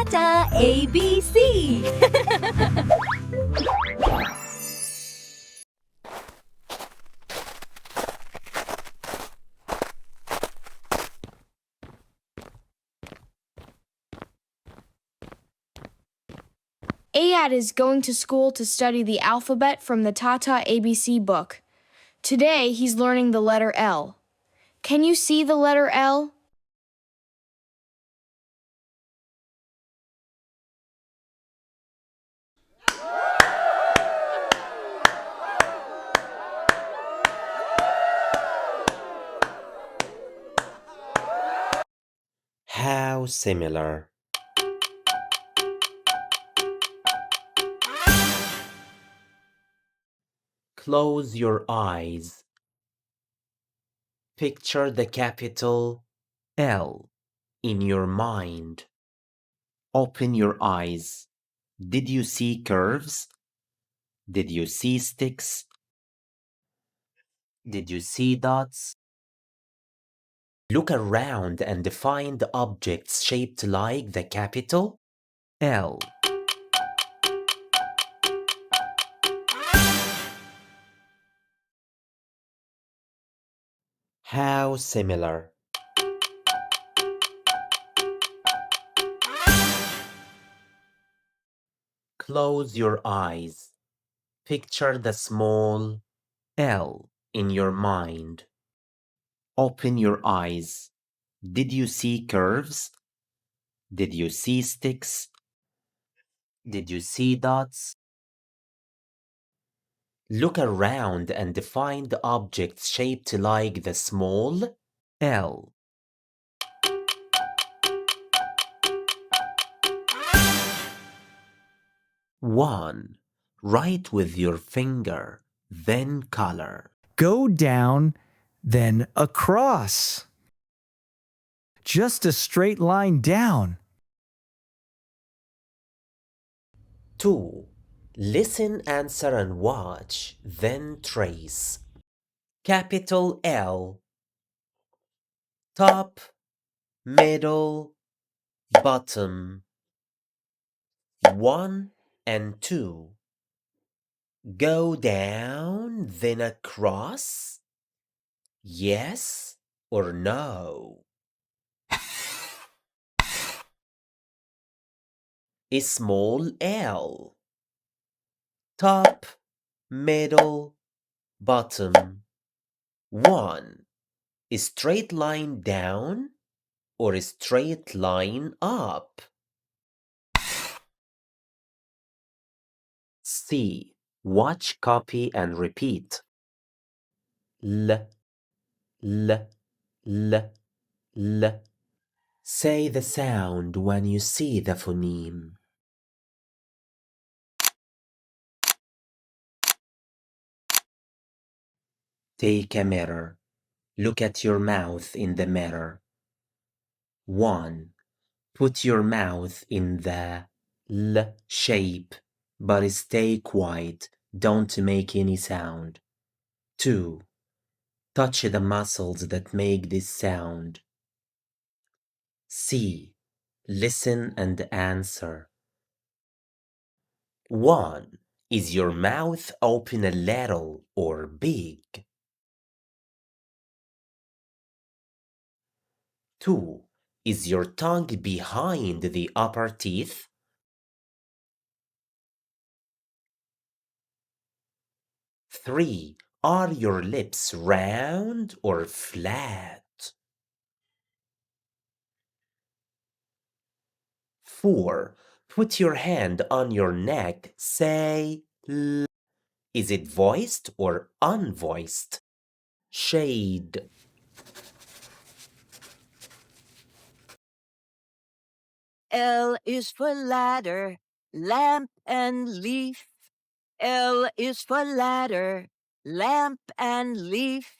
TataABC. Ayad is going to school to study the alphabet from the Tata ABC book. Today, he's learning the letter L. Can you see the letter L? How similar. Close your eyes. Picture the capital L in your mind. Open your eyes. Did you see curves? Did you see sticks? Did you see dots? Look around and find objects shaped like the capital L. How similar. Close your eyes. Picture the small L in your mind. Open your eyes. Did you see curves? Did you see sticks? Did you see dots? Look around and find objects shaped like the small L. One. Write with your finger, then color. Go down, then across. Just a straight line down. 2. Listen, answer, and watch, then trace. Capital L. Top, middle, bottom. 1 and 2. Go down, then across? Yes or no? A small L. Top, middle, bottom. 1. A straight line down or a straight line up? C. Watch, copy, and repeat. L, L, L, L. Say the sound when you see the phoneme. Take a mirror. Look at your mouth in the mirror. 1. Put your mouth in the L shape, but stay quiet. Don't make any sound. 2. Touch the muscles that make this sound. C. Listen and answer. 1. Is your mouth open a little or big? 2. Is your tongue behind the upper teeth? 3. Are your lips round or flat? 4. Put your hand on your neck. Say L. Is it voiced or unvoiced? Shade. L is for ladder, lamp and leaf. L is for ladder, lamp and leaf.